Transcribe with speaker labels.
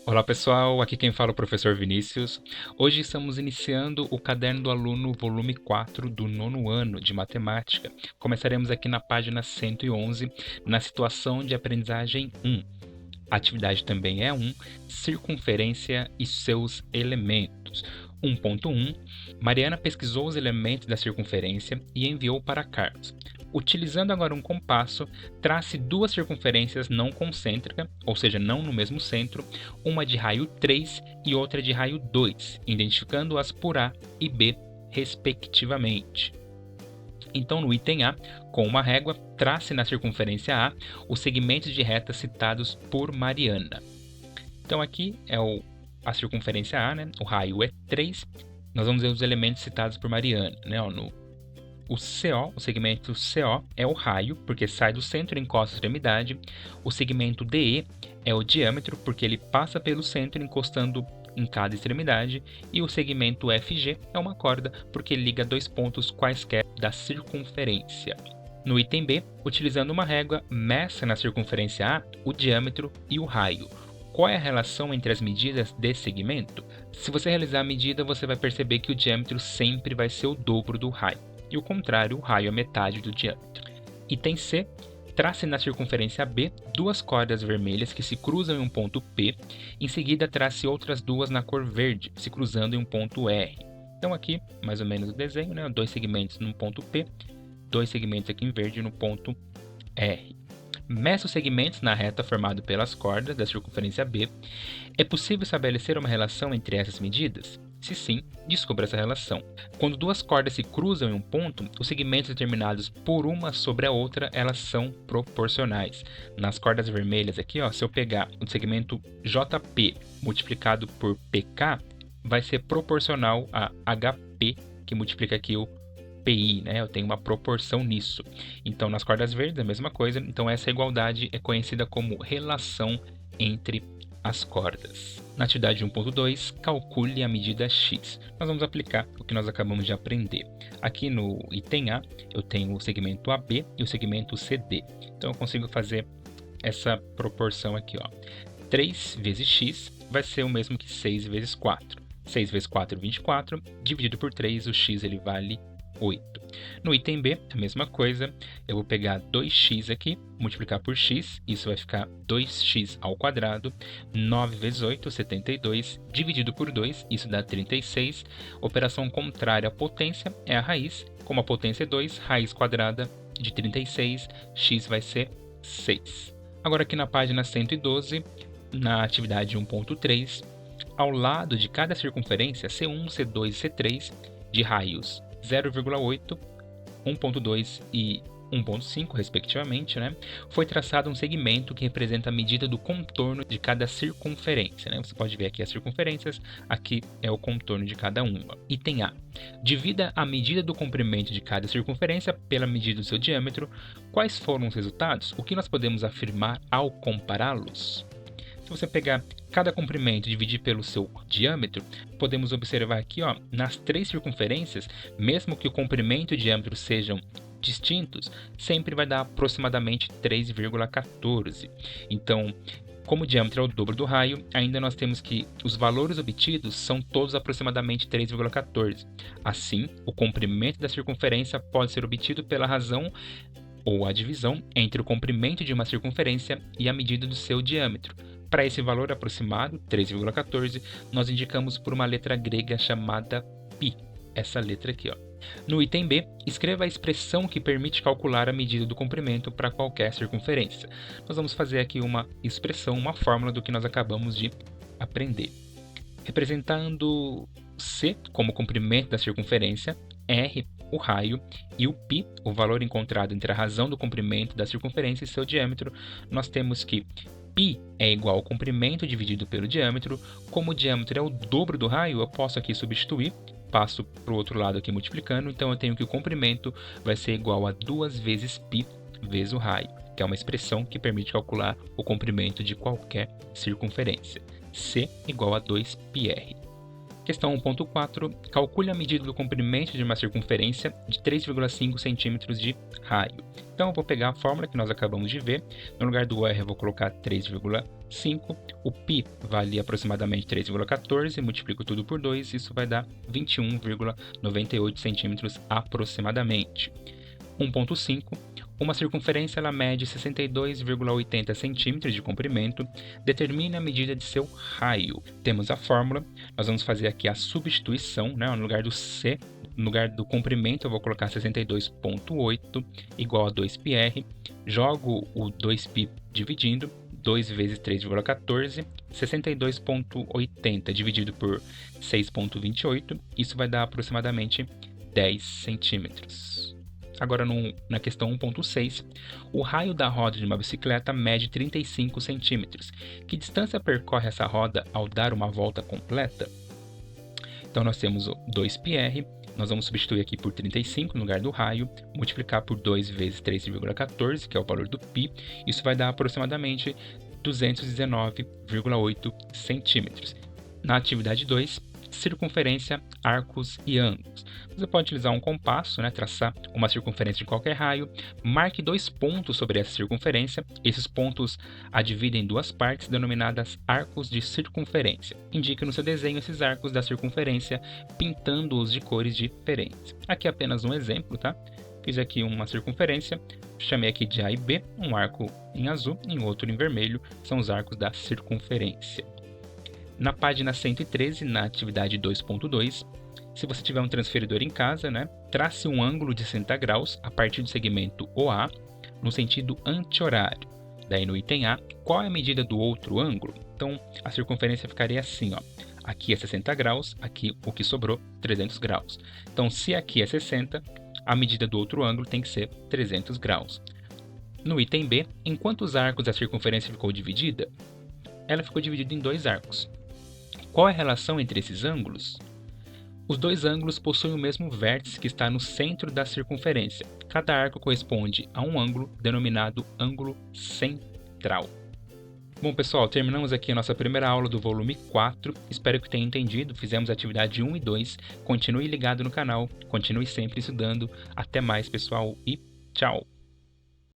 Speaker 1: Olá pessoal, aqui quem fala é o professor Vinícius. Hoje estamos iniciando o Caderno do Aluno, volume 4 do nono ano de matemática. Começaremos aqui na página 111, na situação de aprendizagem 1. A atividade também é 1, circunferência e seus elementos. 1.1, Mariana pesquisou os elementos da circunferência e enviou para Carlos. Utilizando agora um compasso, trace duas circunferências não concêntricas, ou seja, não no mesmo centro, uma de raio 3 e outra de raio 2, identificando-as por A e B, respectivamente. Então, no item A, com uma régua, trace na circunferência A os segmentos de reta citados por Mariana. Então, aqui é a circunferência A, né? O raio é 3. Nós vamos ver os elementos citados por Mariana, né? O CO, o segmento CO, é o raio, porque sai do centro e encosta a extremidade. O segmento DE é o diâmetro, porque ele passa pelo centro encostando em cada extremidade. E o segmento FG é uma corda, porque liga dois pontos quaisquer da circunferência. No item B, utilizando uma régua, meça na circunferência A o diâmetro e o raio. Qual é a relação entre as medidas desse segmento? Se você realizar a medida, você vai perceber que o diâmetro sempre vai ser o dobro do raio. E o contrário, o raio é metade do diâmetro. Item C, trace na circunferência B duas cordas vermelhas que se cruzam em um ponto P, em seguida trace outras duas na cor verde, se cruzando em um ponto R. Então aqui, mais ou menos o desenho, né? Dois segmentos no ponto P, dois segmentos aqui em verde no ponto R. Meça os segmentos na reta formado pelas cordas da circunferência B. É possível estabelecer uma relação entre essas medidas? Se sim, descubra essa relação. Quando duas cordas se cruzam em um ponto, os segmentos determinados por uma sobre a outra, elas são proporcionais. Nas cordas vermelhas aqui, ó, se eu pegar o segmento JP multiplicado por PK, vai ser proporcional a HP, que multiplica aqui o PI, né? Eu tenho uma proporção nisso. Então, nas cordas verdes, a mesma coisa. Então, essa igualdade é conhecida como relação entre as cordas. Na atividade 1.2, calcule a medida x. Nós vamos aplicar o que nós acabamos de aprender. Aqui no item A, eu tenho o segmento AB e o segmento CD. Então, eu consigo fazer essa proporção aqui, ó. 3 vezes x vai ser o mesmo que 6 vezes 4. 6 vezes 4, 24. Dividido por 3, o x ele vale 8. No item B, a mesma coisa, eu vou pegar 2x aqui, multiplicar por x, isso vai ficar 2x ao quadrado, 9 vezes 8, 72, dividido por 2, isso dá 36. Operação contrária à potência é a raiz, como a potência é 2, raiz quadrada de 36, x vai ser 6. Agora aqui na página 112, na atividade 1.3, ao lado de cada circunferência C1, C2 e C3, de raios 0,8, 1.2 e 1.5, respectivamente, né? Foi traçado um segmento que representa a medida do contorno de cada circunferência, né? Você pode ver aqui as circunferências, aqui é o contorno de cada uma. Item A. Divida a medida do comprimento de cada circunferência pela medida do seu diâmetro. Quais foram os resultados? O que nós podemos afirmar ao compará-los? Se você pegar cada comprimento e dividir pelo seu diâmetro, podemos observar aqui, ó, nas três circunferências, mesmo que o comprimento e o diâmetro sejam distintos, sempre vai dar aproximadamente 3,14. Então, como o diâmetro é o dobro do raio, ainda nós temos que os valores obtidos são todos aproximadamente 3,14. Assim, o comprimento da circunferência pode ser obtido pela razão ou a divisão entre o comprimento de uma circunferência e a medida do seu diâmetro. Para esse valor aproximado, 3,14, nós indicamos por uma letra grega chamada π, essa letra aqui, ó. No item B, escreva a expressão que permite calcular a medida do comprimento para qualquer circunferência. Nós vamos fazer aqui uma expressão, uma fórmula do que nós acabamos de aprender. Representando C como comprimento da circunferência, R o raio e o π, o valor encontrado entre a razão do comprimento da circunferência e seu diâmetro, nós temos que π é igual ao comprimento dividido pelo diâmetro. Como o diâmetro é o dobro do raio, eu posso aqui substituir, passo para o outro lado aqui multiplicando, então eu tenho que o comprimento vai ser igual a 2 vezes π vezes o raio, que é uma expressão que permite calcular o comprimento de qualquer circunferência. C igual a 2πr. Questão 1.4. Calcule a medida do comprimento de uma circunferência de 3,5 centímetros de raio. Então, eu vou pegar a fórmula que nós acabamos de ver. No lugar do R, eu vou colocar 3,5. O π vale aproximadamente 3,14. Multiplico tudo por 2. Isso vai dar 21,98 centímetros aproximadamente. 1.5. Uma circunferência ela mede 62,80 centímetros de comprimento. Determine a medida de seu raio. Temos a fórmula. Nós vamos fazer aqui a substituição, né? No lugar do C, no lugar do comprimento, eu vou colocar 62,8 igual a 2πr. Jogo o 2π dividindo. 2 vezes 3,14. 62,80 dividido por 6,28. Isso vai dar aproximadamente 10 centímetros. Agora, na questão 1.6, o raio da roda de uma bicicleta mede 35 centímetros. Que distância percorre essa roda ao dar uma volta completa? Então, nós temos o 2πr, nós vamos substituir aqui por 35 no lugar do raio, multiplicar por 2 vezes 3,14, que é o valor do π, isso vai dar aproximadamente 219,8 centímetros. Na atividade 2, circunferência, arcos e ângulos. Você pode utilizar um compasso, né, traçar uma circunferência de qualquer raio, marque 2 pontos sobre essa circunferência. Esses pontos a dividem em 2 partes denominadas arcos de circunferência. Indique no seu desenho esses arcos da circunferência, pintando-os de cores diferentes. Aqui é apenas um exemplo, tá? Fiz aqui uma circunferência, chamei aqui de A e B, um arco em azul e outro em vermelho, são os arcos da circunferência. Na página 113, na atividade 2.2, se você tiver um transferidor em casa, né, trace um ângulo de 60 graus a partir do segmento OA no sentido anti-horário. Daí no item A, qual é a medida do outro ângulo? Então, a circunferência ficaria assim, ó. Aqui é 60 graus, aqui o que sobrou, 300 graus. Então, se aqui é 60, a medida do outro ângulo tem que ser 300 graus. No item B, em quantos arcos a circunferência ficou dividida? Ela ficou dividida em 2 arcos. Qual é a relação entre esses ângulos? Os 2 ângulos possuem o mesmo vértice que está no centro da circunferência. Cada arco corresponde a um ângulo denominado ângulo central. Bom, pessoal, terminamos aqui a nossa primeira aula do volume 4. Espero que tenham entendido. Fizemos a atividade 1 e 2. Continue ligado no canal, continue sempre estudando. Até mais, pessoal, e tchau!